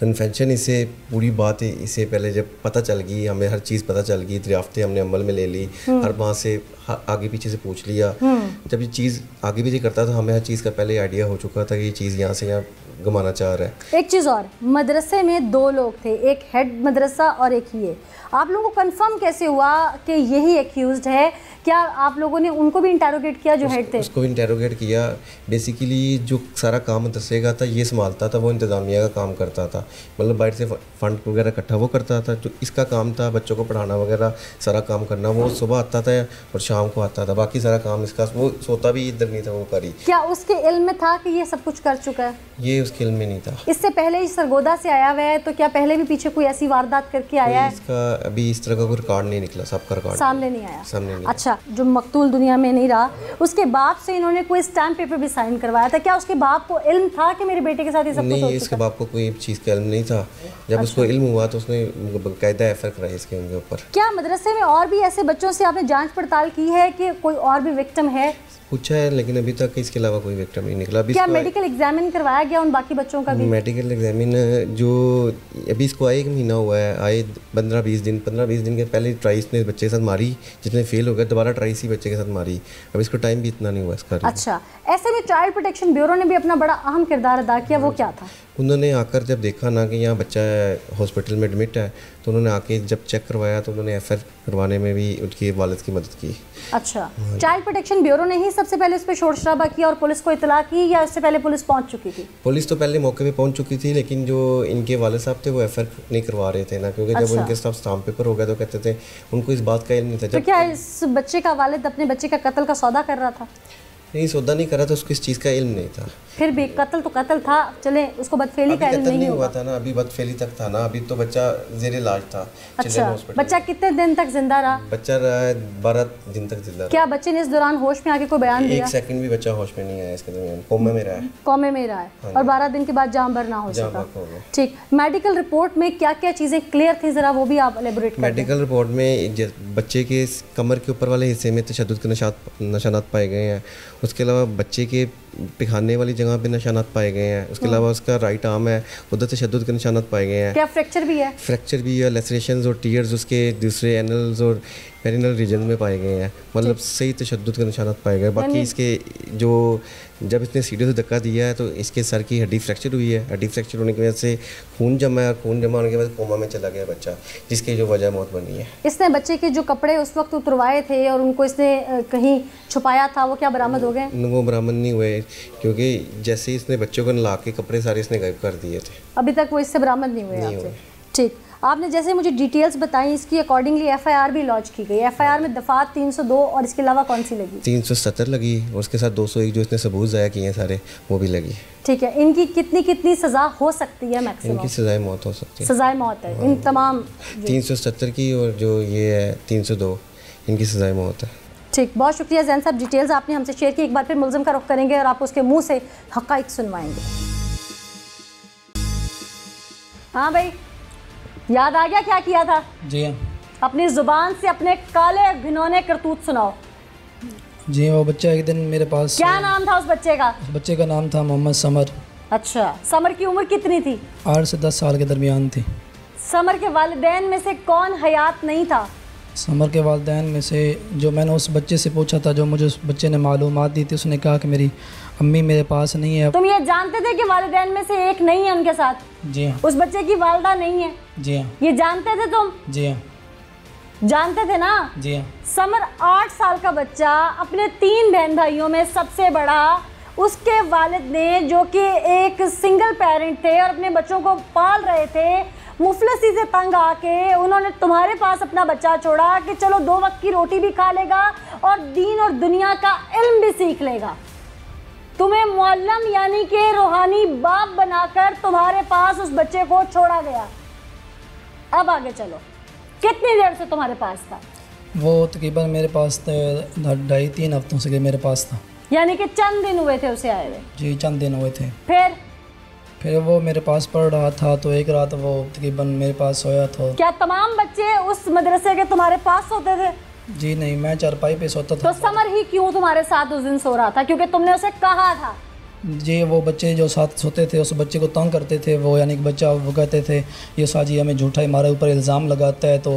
कन्फेशन इसे पूरी बात है, इसे पहले जब पता चल गई, हमें हर चीज़ पता चल गई, दरियाफ्तें हमने अमल में ले ली, हर वहाँ से आगे पीछे से पूछ लिया। जब ये चीज़ आगे पीछे करता था, हमें हर चीज़ का पहले आइडिया हो चुका था कि ये चीज़ यहाँ से यहाँ घुमाना चाह रहा है। एक चीज़ और, मदरसे में 2 लोग थे, एक हेड मदरसा और एक ये, आप लोगों को कंफर्म कैसे हुआ कि यही एक्यूज्ड है? क्या आप लोगों ने उनको भी इंटरोगेट किया जो हेड थे? उसको भी इंटरोगेट किया। बेसिकली जो सारा काम मदरसे का था ये संभालता था, वो इंतज़ामिया का काम करता था, मतलब बाहर से फंड वगैरह इकट्ठा वो करता था। जो इसका काम था बच्चों को पढ़ाना वगैरह सारा काम करना, वो सुबह आता था और शाम को आता था, बाकी सारा काम इसका, वो सोता भी इधर नहीं था, वो करी। क्या उसके इल्म में था कि ये सब कुछ कर चुका है? ये उसके इल्म में नहीं था। इससे पहले ही सरगोदा से आया हुआ है, तो क्या पहले भी पीछे कोई ऐसी वारदात करके आया है? इसका अभी इस तरह का कोई रिकॉर्ड नहीं निकला, सबका रिकॉर्ड सामने नहीं आया। सामने नहीं। अच्छा, जो मकतूल दुनिया में नहीं रहा, उसके बाप से इन्होंने कोई स्टैम्प पेपर भी साइन करवाया था, क्या उसके बाप को इल्म था कि मेरे बेटे के साथ ये सब कुछ हो चुका है? नहीं, इसके बाप को कोई चीज़ का इल्म नहीं था। जब उसको इल्म हुआ तो उसने बाकायदा एफआईआर कराई इसके उनके ऊपर। क्या मदरसे में और भी ऐसे बच्चों से आपने जांच पड़ताल की है कि कोई और भी विक्टिम है? पूछा है, लेकिन अभी तक इसके अलावा कोई विक्टिम नहीं निकला। क्या मेडिकल एग्जामिन करवाया गया उन बाकी बच्चों का भी? मेडिकल एग्जामिन जो अभी इसको आए 1 महीना हुआ है, आए 15-20 दिन के पहले ट्राई इसने बच्चे के साथ मारी, जितने फेल हो गया दोबारा ट्राई इसी बच्चे के साथ मारी। अब इसको टाइम भी इतना नहीं हुआ इसका। अच्छा, ऐसे में चाइल्ड प्रोटेक्शन ब्यूरो ने भी अपना बड़ा अहम किरदार अदा किया, वो क्या था? उन्होंने आकर जब देखा ना कि यहाँ बच्चा हॉस्पिटल में एडमिट है, तो उन्होंने आके जब चेक करवाया तो उन्होंने एफआईआर करवाने में भी उनकी वालिद की मदद की। अच्छा, चाइल्ड प्रोटेक्शन ब्यूरो ने ही सबसे पहले उस पर शोर शराबा किया और पुलिस को इतला की, या इससे पहले पुलिस पहुंच चुकी थी? पुलिस तो पहले मौके पे पहुंच चुकी थी, लेकिन जो इनके वालिद साहब थे वो एफआईआर नहीं करवा रहे थे ना, क्योंकि जब उनके साथ स्टाम्प पेपर हो गया तो कहते थे उनको इस बात का इल्म नहीं था। तो क्या इस बच्चे का वालिद अपने बच्चे का कत्ल का सौदा कर रहा था? नहीं, सौदा नहीं करा था, उसको इस चीज़ का इल्म नहीं था। फिर भी कत्ल तो कत्ल था, चले उसको बदफेली का इल्म नहीं हुआ था ना, अभी बदफेली तक था ना, अभी तो बच्चा ज़ेर इलाज था। अच्छा, बच्चा कितने दिन तक जिंदा रहा? बच्चा रहा 12 दिन तक जिंदा रहा। क्या बच्चे ने इस दौरान होश में आके कोई बयान दिया? 1 सेकंड भी बच्चा होश में नहीं आया इसके दरमियान, कोमे में रहा है। कोमे में रहा है और 12 दिन के बाद जान भर ना हो सका। ठीक, मेडिकल रिपोर्ट में क्या क्या चीज़ें क्लियर थी, ज़रा वो भी आप एलेबोरेट करें। मेडिकल रिपोर्ट में बच्चे के कमर के ऊपर वाले हिस्से में तशद्दुद के निशानात पाए गए हैं, उसके अलावा बच्चे के पिखाने वाली जगह पे निशानात पाए गए हैं, उसके अलावा उसका राइट आर्म है उधर तशद्दुद के निशानात पाए गए हैं। क्या फ्रैक्चर भी है? फ्रैक्चर भी है, लेसरेशंस और टीयर्स उसके दूसरे एनल्स और पेरिनल रीजन में पाए गए हैं, मतलब सही तशद्दुद के निशानात पाए गए। बाकी इसके जो जब इसने सीढ़ी से धक्का दिया है तो इसके सर की हड्डी फ्रैक्चर हुई है, हड्डी फ्रैक्चर होने की वजह से खून जमा है, खून जमा होने के बाद कोमा में चला गया बच्चा, जिसकी जो वजह मौत बनी है। इसने बच्चे के जो कपड़े उस वक्त उतरवाए थे और उनको इसने कहीं छुपाया था, वो क्या बरामद हो गए? वो बरामद नहीं हुए, क्योंकि जैसे इसने बच्चों को नला के कपड़े सारे इसने गायब कर दिए थे, अभी तक वो इससे बरामद नहीं हुए। ठीक, आपने जैसे मुझे डिटेल्स बताई, इसकी अकॉर्डिंगली एफआईआर भी लॉन्च की गई। एफआईआर में दफात 302 और इसके अलावा कौन सी लगी? 370 लगी और उसके साथ 201 जो इसने सबूत ज़ाया किए हैं सारे, वो भी लगी। ठीक है, इनकी कितनी सज़ा हो सकती है मैक्सिमम? इनकी सज़ाए मौत हो सकती है। सज़ाए मौत है इन तमाम 370 की, और जो ये है 302, इनकी सज़ाए मौत है। ठीक, बहुत शुक्रिया जैन साहब, डिटेल्स आपने हमसे शेयर की। एक बार फिर मुल्ज़िम का रुख करेंगे और आप उसके मुँह से हक़ाइक़ सुनवाएंगे। हाँ भाई, याद आ गया क्या किया था? जी हाँ। अपनी ज़ुबान से अपने काले घिनौने करतूत सुनाओ। जी, वो बच्चा एक दिन मेरे पास। क्या नाम था उस बच्चे का? उस बच्चे का नाम था मोहम्मद समर। अच्छा, समर की उम्र कितनी थी? 8 से 10 साल के दरमियान थी। समर के वालिदैन में से कौन हयात नहीं था? समर के वालिदैन में से जो मैंने उस बच्चे से पूछा था, जो मुझे उस बच्चे ने मालूमात दी थी, उसने कहा कि मेरी अम्मी मेरे पास नहीं है। तुम ये जानते थे कि वालिदैन में से एक नहीं है उनके साथ? जी हाँ। उस बच्चे की वालिदा नहीं है? जी हाँ। ये जानते थे तुम? जी हाँ। जानते थे ना? जी हाँ। समर 8 साल का बच्चा, अपने 3 बहन भाइयों में सबसे बड़ा, उसके वालिद ने जो कि एक सिंगल पेरेंट थे और अपने बच्चों को पाल रहे थे, मुफलसी से तंग आके उन्होंने तुम्हारे पास अपना बच्चा छोड़ा कि चलो 2 वक्त की रोटी भी खा लेगा और दीन और दुनिया का इल्म भी सीख लेगा। तुम्हें मुअल्लम यानी कि रूहानी बाप बनाकर तुम्हारे पास उस बच्चे को छोड़ा गया। अब आगे चलो, कितनी देर से तुम्हारे पास था? वो तकरीबन मेरे पास 2.5-3 हफ्तों से मेरे पास था। यानी कि चंद दिन हुए थे उसे आए हुए? जी, चंद दिन हुए थे। फिर वो मेरे पास पढ़ रहा था, तो एक रात वो तकरीबन मेरे पास सोया था। क्या तमाम बच्चे उस मदरसे के तुम्हारे पास सोते थे? जी नहीं, मैं चारपाई पे सोता था। तो समर ही क्यों तुम्हारे साथ उस दिन सो रहा था? क्योंकि तुमने उसे कहा था। जी, वो बच्चे जो साथ सोते थे उस बच्चे को तंग करते थे वो, यानी कि बच्चा वो कहते थे ये साजी हमें झूठा हमारे ऊपर इल्ज़ाम लगाता है, तो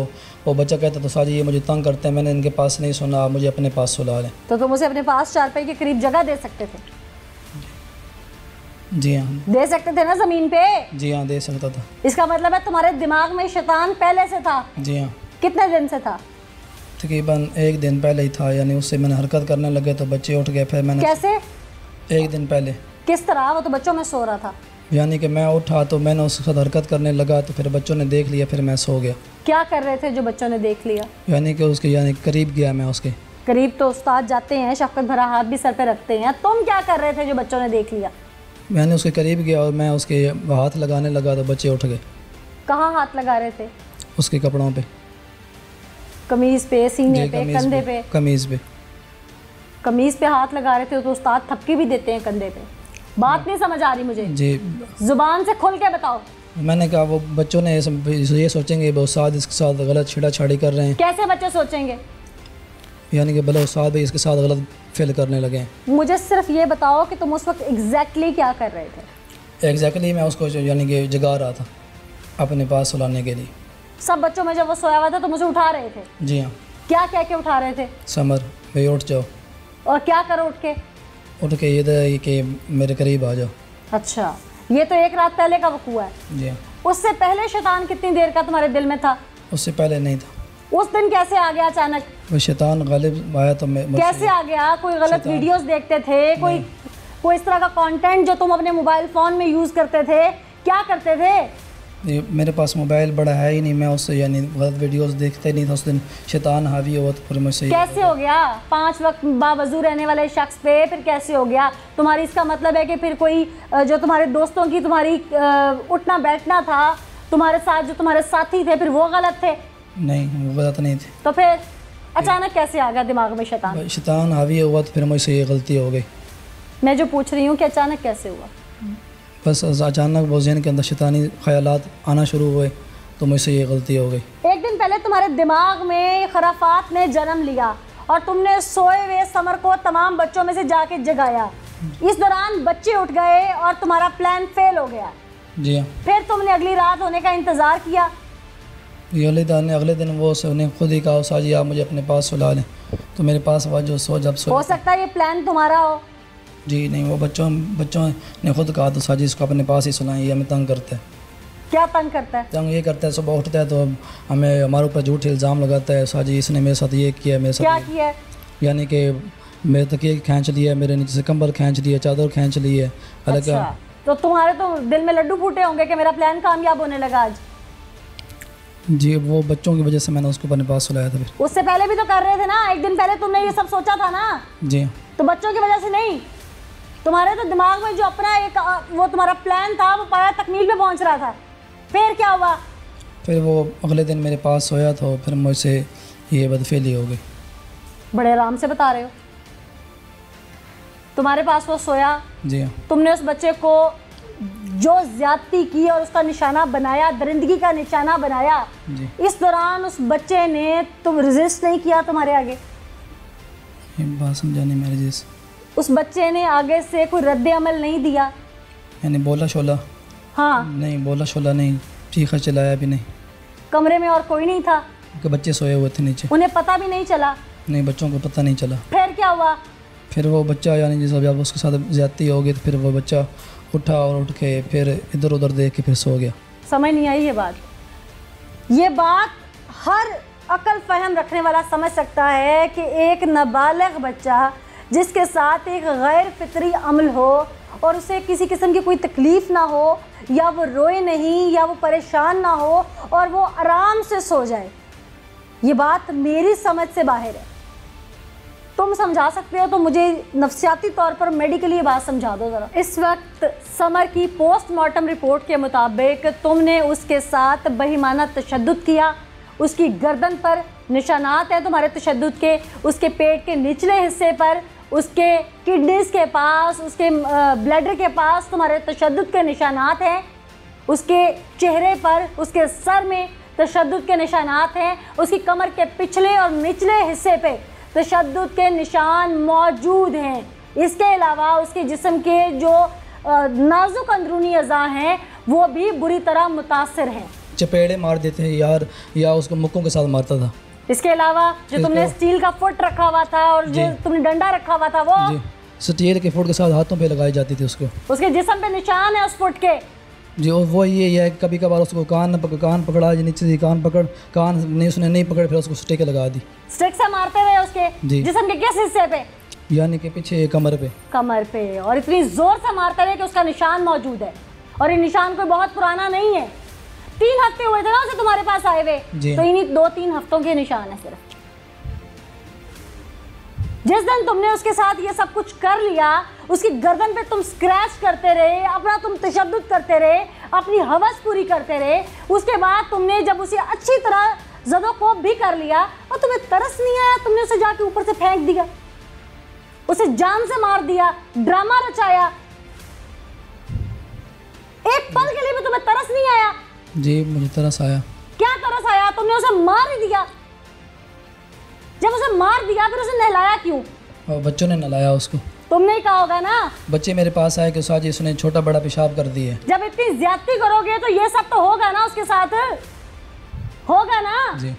वो बच्चा कहता तो साजी ये मुझे तंग करते हैं, मैंने इनके पास नहीं सुना, मुझे अपने पास सुला लें। तो तुम उसे अपने पास चारपाई के करीब जगह दे सकते थे? जी हाँ। दे सकते थे ना ज़मीन पे? जी हाँ, दे सकता था। इसका मतलब है तुम्हारे दिमाग में शैतान पहले से था? जी हाँ। कितने दिन से था? तकरीबन 1 दिन पहले ही था, यानी उससे मैंने हरकत करने लगे तो बच्चे उठ गए। फिर मैंने। कैसे? 1 दिन पहले। किस तरह? वो तो बच्चों में सो रहा था। यानी कि मैं उठा तो मैंने उसके साथ हरकत करने लगा तो फिर बच्चों ने देख लिया, फिर मैं सो गया। क्या कर रहे थे जो बच्चों ने देख लिया? यानी कि उसके करीब गया मैं उसके। करीब तो उस्ताद जाते हैं, शफकत भरा हाथ भी सर पे रखते हैं। तुम क्या कर रहे थे जो बच्चों ने देख लिया? मैंने उसके करीब गया और मैं उसके हाथ लगाने लगा तो बच्चे उठ गए। कहाँ हाथ लगा रहे थे? उसके कपड़ों पे, कमीज पे, सीने पे, कंधे पे? कमीज पे। कमीज पे हाथ लगा रहे थे तो उस्ताद थपकी भी देते हैं कंधे पे। बात नहीं समझ आ रही मुझे। जी, जुबान से खुल के बताओ। मैंने कहा वो बच्चों ने ये सोचेंगे वो उस्ताद इसके साथ गलत छेड़छाड़ी कर रहे हैं। कैसे बच्चे सोचेंगे? यानी कि भले उस्ताद भी इसके साथ गलत फेल करने लगे हैं। मुझे सिर्फ ये बताओ कि तुम उस वक्त एग्जैक्टली क्या कर रहे थे? एग्जैक्टली मैं उसको यानी कि जगा रहा था अपने पास सुलाने के लिए। सब बच्चों में जब वो सोया हुआ था तो मुझे उठा रहे थे? जी हाँ। क्या कह के उठा रहे थे? समर भाई उठ जाओ। और क्या करो उठ के? उठ के ये कि मेरे करीब आ जाओ। अच्छा, ये तो एक रात पहले का वकूआ है। जी हाँ। उससे पहले शैतान कितनी देर का तुम्हारे दिल में था? उससे पहले नहीं था। उस दिन कैसे आ गया अचानक? वो शैतान गालिब आया तो मैं कैसे आ गया? कोई गलत वीडियोस देखते थे? कोई इस तरह का कंटेंट जो तुम अपने मोबाइल फ़ोन में यूज़ करते थे, क्या करते थे? मेरे पास मोबाइल बड़ा है ही नहीं, मैं उससे यानी गलत वीडियोस देखते नहीं था। उस दिन शैतान हावी हुआ तो फिर मुझसे कैसे हो गया? 5 वक्त बावजू रहने वाले शख्स पे फिर कैसे हो गया? तुम्हारी इसका मतलब है कि फिर कोई जो तुम्हारे दोस्तों की तुम्हारी उठना बैठना था तुम्हारे साथ, जो तुम्हारे साथी थे, फिर वो गलत थे? नहीं, वो गलत नहीं थे। तो फिर अचानक कैसे आ गया दिमाग में शैतान? शैतान हावी हुआ तो फिर मुझसे ये गलती हो गई। मैं जो पूछ रही हूँ कि अचानक कैसे हुआ? बस अचानक वो ज़हन के अंदर शैतानी ख्यालात आना शुरू हुए तो मुझसे ये गलती हो गई। एक दिन पहले तुम्हारे दिमाग में खराफात ने जन्म लिया और तुमने सोए हुए समर को तमाम बच्चों में से जाके जगाया। इस दौरान बच्चे उठ गए और तुम्हारा प्लान फेल हो गया। जी हाँ। फिर तुमने अगली रात होने का इंतज़ार किया। अगले दिन वो उसने खुद ही कहा, साजी आप मुझे अपने पास सुला लें। तो मेरे पास वो जो हो सकता है ये प्लान तुम्हारा हो। जी नहीं, वो बच्चों ने खुद कहा तो साजी इसको अपने पास ही सुनाएं, ये हमें तंग करता है। क्या तंग करता है? तंग ये करता है, सुबह उठता है तो हमारे ऊपर झूठे इल्ज़ाम लगाता है, साजी इसने मेरे साथ ये किया, मेरे साथ क्या किया? यानी कि मेरे तकिए खींच लिया, मेरे नीचे से कंबल खींच लिया, चादर खींच ली है। अच्छा, तो तुम्हारे तो दिल में लड्डू फूटे होंगे कि मेरा प्लान कामयाब होने लगा आज। जी, वो बच्चों की वजह से मैंने उसको अपने पास सुलाया था। फिर उससे पहले भी तो कर रहे थे ना, एक दिन पहले तुमने ये सब सोचा था ना। जी, तो बच्चों की वजह से नहीं, तुम्हारे तो दिमाग में जो अपना एक वो तुम्हारा प्लान था वो पाया तकमील पे पहुंच रहा था। फिर क्या हुआ? फिर वो अगले दिन मेरे पास सोया तो फिर मुझसे ये बदफेली हो गई। बड़े आराम से बता रहे हो। तुम्हारे पास वो सोया, जी हाँ। तुमने उस बच्चे को जो ज्यादती की और उसका निशाना बनाया, दरिंदगी का निशाना बनाया, इस दौरान उस बच्चे ने तुम रेजिस्ट नहीं किया तुम्हारे आगे? ये बात समझाने में रेजिस्ट, उस बच्चे ने आगे से कोई रद्द अमल नहीं दिया? यानी बोला शोला? हाँ। नहीं, बोला शोला नहीं, चीखा चिल्लाया भी नहीं। कमरे में और कोई नहीं था? कि बच्चे सोए हुए थे नीचे। उन्हें पता भी नहीं चला? नहीं, बच्चों को पता नहीं चला। फिर क्या हुआ? फिर वो बच्चा यानी जब उसके साथ ज्यादती हो गई तो फिर वो बच्चा उठा और उठ के फिर इधर उधर देख के फिर सो गया। समझ नहीं आई ये बात हर अकल फहम रखने वाला समझ सकता है कि एक नाबालिग बच्चा जिसके साथ एक गैर फितरी अमल हो और उसे किसी किस्म की कोई तकलीफ़ ना हो, या वो रोए नहीं या वो परेशान ना हो और वो आराम से सो जाए, ये बात मेरी समझ से बाहर है। तुम समझा सकते हो तो मुझे नफ्सियाती तौर पर मेडिकली बात समझा दो ज़रा। इस वक्त समर की पोस्टमार्टम रिपोर्ट के मुताबिक तुमने उसके साथ बेईमाना तशद्दुद किया, उसकी गर्दन पर निशानात हैं तुम्हारे तशद्दुद के, उसके पेट के निचले हिस्से पर, उसके किडनीज़ के पास, उसके ब्लैडर के पास तुम्हारे तशद्दुद के निशानात हैं, उसके चेहरे पर, उसके सर में तशद्दुद के निशानात हैं, उसकी कमर के पिछले और निचले हिस्से पे तशद्दुद के निशान मौजूद हैं। इसके अलावा उसके जिस्म के जो नाजुक अंदरूनी अज़ा हैं वो भी बुरी तरह मुतासर हैं। चपेड़े मार देते हैं यार, या उसको मुक्कों के साथ मारता था। इसके अलावा जो तुमने स्टील का फुट रखा हुआ था और जो तुमने डंडा रखा हुआ था वो स्टील के फुट के साथ हाथों पे लगाई जाती थी उसको। उसके जिस्म पे निशान है उस फुट के। जी, वो ये है कभी कभार उसको कान पकड़ा, नीचे से कान पकड़, कान नहीं उसने नहीं पकड़, फिर उसको स्टिक लगा दी। स्टिक से मारते हुए उसके जिस्म के किस हिस्से पे? यानी कि पीछे कमर पे। कमर पे, और इतनी जोर से मारते रहे कि उसका निशान मौजूद है। और ये निशान कोई बहुत पुराना नहीं है, 3 हफ्ते हुए थे ना उसे तुम्हारे पास आए हुए, तो इन्हीं 2-3 हफ्तों के निशान है सिर्फ। जिस दिन तुमने उसके साथ ये सब कुछ कर लिया, उसकी गर्दन पे तुम स्क्रैच करते रहे, अपना तुम तशद्दुद करते रहे, अपनी हवस पूरी करते रहे, उसके बाद तुमने जब उसे अच्छी तरह ज़दोकोब भी कर लिया और तुम्हें तरस नहीं आया, तुमने उसे जाके ऊपर से फेंक दिया, उसे जान से मार दिया, ड्रामा रचाया। एक पल के लिए भी तुम्हें तरस नहीं आया? जी, मुझे तरस आया। क्या तरस आया? तुमने उसे मार ही दिया। जब उसे मार दिया फिर उसे नहलाया क्यों? और बच्चों ने नहलाया उसको। तुमने ही कहा होगा ना। बच्चे मेरे पास आए कि उस्ताद जी उसने छोटा बड़ा पेशाब कर दिए। जब इतनी ज्यादती करोगे तो ये सब तो होगा ना, उसके साथ होगा ना जी।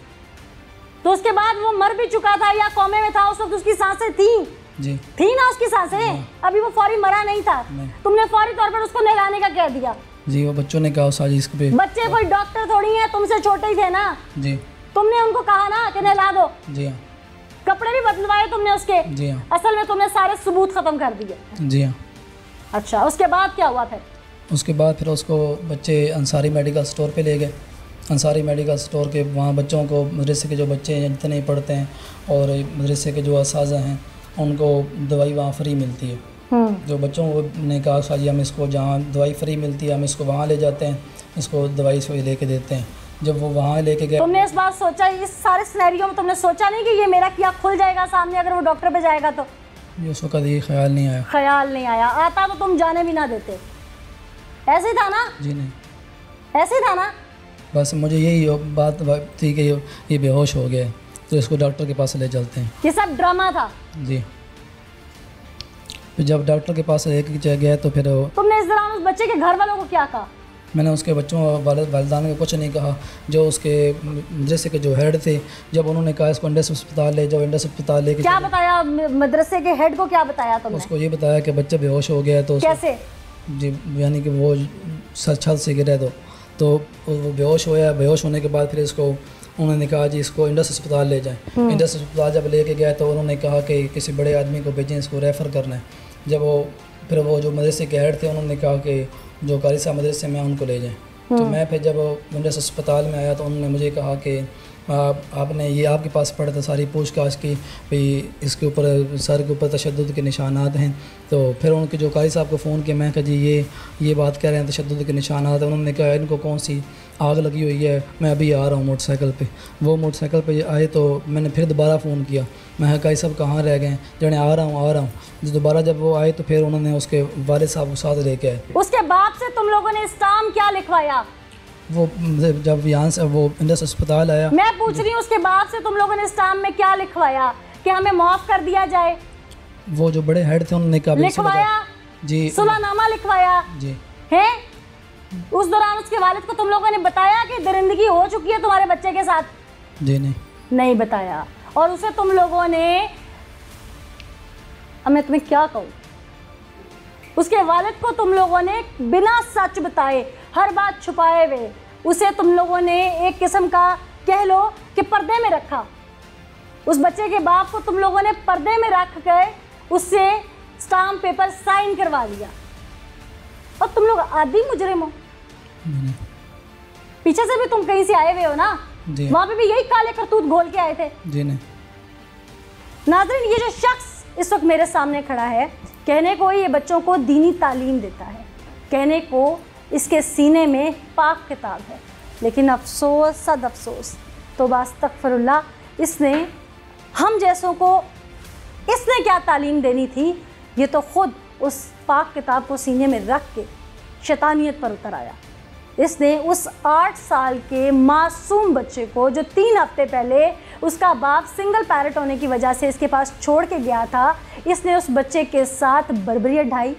तो उसके बाद वो मर भी चुका था या कोमे में था, उस वक्त उसकी सांसें थी जी, थी ना उसकी सांसें, अभी वो फौरी मरा नहीं था। तुमने फौरी तौर पर उसको नहलाने का कह दिया। जी वो बच्चों ने कहा उस्ताद जी इस पे। बच्चे कोई डॉक्टर थोड़ी है, तुमसे छोटे ही थे ना जी। तुमने उनको कहा ना कि नहला दो। जी हाँ। कपड़े भी बदलवाए तुमने उसके। जी हाँ। असल में तुमने सारे सबूत खत्म कर दिए। जी हाँ। अच्छा, उसके बाद क्या हुआ फिर? उसके बाद फिर उसको बच्चे अंसारी मेडिकल स्टोर पे ले गए। अंसारी मेडिकल स्टोर के वहाँ बच्चों को, मदरसे के जो बच्चे हैं जितने पढ़ते हैं और मदरसे के जो असाज़ा हैं उनको दवाई वहाँ फ्री मिलती है। जो बच्चों को ने कहा उस्ताद जी हम इसको जहाँ दवाई फ्री मिलती है हम इसको वहाँ ले जाते हैं, इसको दवाई से लेके देते हैं। जब वो वहाँ लेके गए, तुमने इस बार सोचा, इस सारे सिनेरियो में तुमने सोचा नहीं कि ये मेरा क्या खुल जाएगा सामने अगर वो डॉक्टर पे जाएगा तो? ये उस वक्त ये ख्याल नहीं आया। ख्याल नहीं आया, आता तो तुम जाने भी ना देते। ऐसे ही था ना? जी नहीं, ऐसे ही था ना? बस मुझे यही बात थी कि ये बेहोश हो गया तो इसको डॉक्टर के पास ले चलते हैं। ये सब ड्रामा था। जी। फिर जब डॉक्टर के पास लेके गया तो फिर तुमने इस दौरान उस बच्चे के घर वालों को क्या कहा? मैंने उसके बच्चों वालिदान को कुछ नहीं कहा। जो उसके मदरसे के जो हेड थे, जब उन्होंने कहा इसको इंडस अस्पताल ले जाओ, इंडस अस्पताल लेके क्या बताया मदरसे के हेड को? क्या बताया तुमने? उसको ये बताया कि बच्चा बेहोश हो गया है। तो कैसे? जी यानी कि वो सर छत से गिरा तो वो बेहोश होया। बेहोश होने के बाद फिर इसको उन्होंने कहा जी इसको इंडस अस्पताल ले जाएं। इंडस अस्पताल जब लेके गया तो उन्होंने कहा कि किसी बड़े आदमी को भेजें, इसको रेफ़र करना है। जब वो जो मदरसे के हेड थे उन्होंने कहा कि जो कारी साहब मदरसे में उनको ले जाएं। तो मैं फिर जब इंडस अस्पताल में आया तो उन्होंने मुझे कहा कि आपने ये आपके पास पड़ा था सारी पूछताछ की भाई इसके ऊपर सर के ऊपर तशद्दुद के निशानात हैं। तो फिर उनके जो कारी साहब को फ़ोन किया, मैं कहा जी ये बात कह रहे हैं तशद्दुद के निशानात हैं। उन्होंने कहा इनको कौन सी आग लगी हुई है, मैं अभी आ रहा हूँ मोटरसाइकिल पे। वो मोटरसाइकिल पे आए तो मैंने फिर दोबारा फ़ोन किया, मैं कारी साहब कहाँ रह गए? जने आ रहा हूँ। दोबारा जब वो आए तो फिर उन्होंने उसके वालिद साहब को साथ लेके आए। उसके बाप से तुम लोगों ने स्टाम्प क्या लिखवाया? वो जब यहाँ से वो इंडस अस्पताल आया, मैं पूछ रही हूँ उसके बाप से तुम लोगों ने स्टाम्प में क्या लिखवाया कि हमें माफ कर दिया जाए? वो जो बड़े हेड थे उन्होंने कहा लिखवाया जी, सुलहनामा लिखवाया जी है। उस दौरान उसके वालिद को तुम लोगों ने बताया कि दरिंदगी हो चुकी है तुम्हारे बच्चे के साथ? जी नहीं बताया। और उसे तुम लोगों ने, अब मैं तुम्हें क्या कहूँ, उसके वालिद को तुम लोगों ने बिना सच बताए, हर बात छुपाए हुए, उसे तुम लोगों ने एक किस्म का कह लो कि पर्दे में रखा। उस बच्चे के बाप को तुम लोगों ने पर्दे में रख कर उससे स्टाम्प पेपर साइन करवा लिया। और तुम लोग आदि मुजरिम हो। पीछे से भी तुम कहीं से आए हुए हो ना, वहां पे भी यही काले करतूत घोल के आए थे। जी नहीं। नाज़रीन, ये जो शख्स इस वक्त मेरे सामने खड़ा है, कहने को ये बच्चों को दीनी तालीम देता है, कहने को इसके सीने में पाक किताब है, लेकिन अफसोस सद अफसोस तौबा अस्तगफिरुल्लाह, इसने हम जैसों को इसने क्या तालीम देनी थी, ये तो ख़ुद उस पाक किताब को सीने में रख के शैतानियत पर उतर आया। इसने उस 8 साल के मासूम बच्चे को, जो 3 हफ्ते पहले उसका बाप सिंगल पैरेंट होने की वजह से इसके पास छोड़ के गया था, इसने उस बच्चे के साथ बर्बरियत ढाई,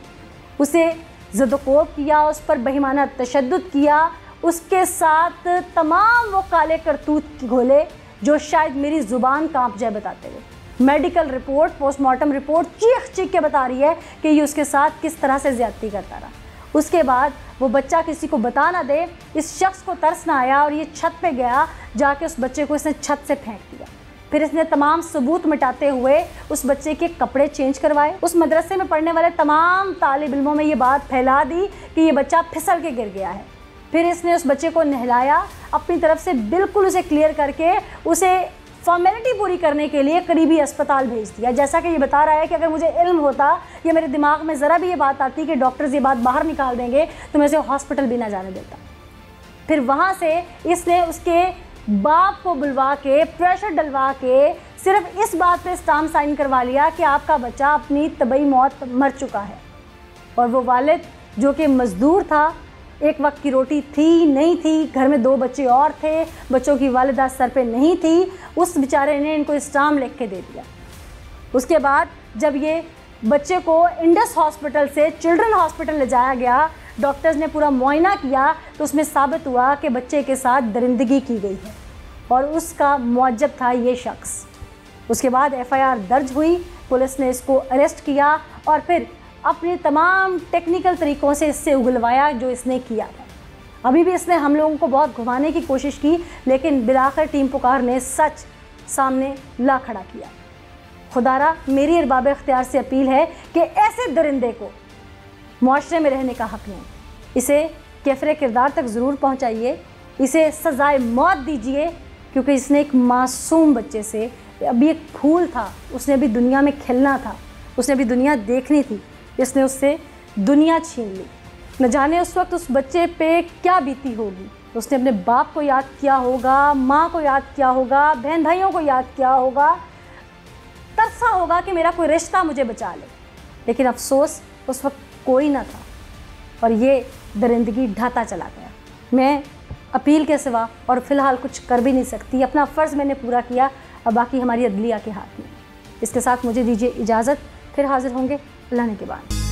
उसे ज़दकोब किया, उस पर बेईमाना तशद्दुद किया, उसके साथ तमाम वो काले करतूत घोले जो शायद मेरी ज़ुबान कांप जाए बताते हुए। मेडिकल रिपोर्ट, पोस्टमार्टम रिपोर्ट चीख चीख के बता रही है कि ये उसके साथ किस तरह से ज़्यादती करता रहा। उसके बाद वो बच्चा किसी को बता ना दे, इस शख्स को तरस ना आया और ये छत पे गया, जाके उस बच्चे को इसने छत से फेंक दिया। फिर इसने तमाम सबूत मिटाते हुए उस बच्चे के कपड़े चेंज करवाए। उस मदरसे में पढ़ने वाले तमाम तालिब इल्मों में ये बात फैला दी कि ये बच्चा फिसल के गिर गया है। फिर इसने उस बच्चे को नहलाया, अपनी तरफ से बिल्कुल उसे क्लियर करके उसे फॉर्मेलिटी पूरी करने के लिए करीबी अस्पताल भेज दिया। जैसा कि ये बता रहा है कि अगर मुझे इल्म होता या मेरे दिमाग में ज़रा भी ये बात आती कि डॉक्टर्स ये बात बाहर निकाल देंगे तो मैं इसे हॉस्पिटल भी ना जाने देता। फिर वहाँ से इसने उसके बाप को बुलवा के, प्रेशर डलवा के, सिर्फ इस बात पे स्टाम्प साइन करवा लिया कि आपका बच्चा अपनी तबई मौत मर चुका है। और वो वालिद जो कि मज़दूर था, एक वक्त की रोटी थी नहीं थी, घर में 2 बच्चे और थे, बच्चों की वालिदा सर पे नहीं थी, उस बेचारे ने इनको स्टाम्प लिख के दे दिया। उसके बाद जब ये बच्चे को इंडस हॉस्पिटल से चिल्ड्रन हॉस्पिटल ले जाया गया। डॉक्टर्स ने पूरा मुआयना किया तो उसमें साबित हुआ कि बच्चे के साथ दरिंदगी की गई है और उसका मुअज्जब था ये शख्स। उसके बाद एफआईआर दर्ज हुई, पुलिस ने इसको अरेस्ट किया और फिर अपने तमाम टेक्निकल तरीक़ों से इससे उगलवाया जो इसने किया था। अभी भी इसने हम लोगों को बहुत घुमाने की कोशिश की, लेकिन बिलाखिर टीम पुकार ने सच सामने ला खड़ा किया। खुदारा मेरी अरबाब इख्तियार से अपील है कि ऐसे दरिंदे को मुआशरे में रहने का हक़ नहीं, इसे कैफरे किरदार तक ज़रूर पहुँचाइए, इसे सज़ाए मौत दीजिए, क्योंकि इसने एक मासूम बच्चे से, अभी एक फूल था, उसने अभी दुनिया में खेलना था, उसने अभी दुनिया देखनी थी, इसने उससे दुनिया छीन ली। न जाने उस वक्त उस बच्चे पे क्या बीती होगी। उसने अपने बाप को याद किया होगा, माँ को याद किया होगा, बहन भाइयों को याद किया होगा, तरसा होगा कि मेरा कोई रिश्ता मुझे बचा ले, लेकिन अफसोस उस वक्त कोई ना था और ये दरिंदगी ढाता चला गया। मैं अपील के सिवा और फ़िलहाल कुछ कर भी नहीं सकती। अपना फ़र्ज़ मैंने पूरा किया, अब बाकी हमारी अदलिया के हाथ में। इसके साथ मुझे दीजिए इजाज़त, फिर हाज़िर होंगे अल्लाह ने के बाद।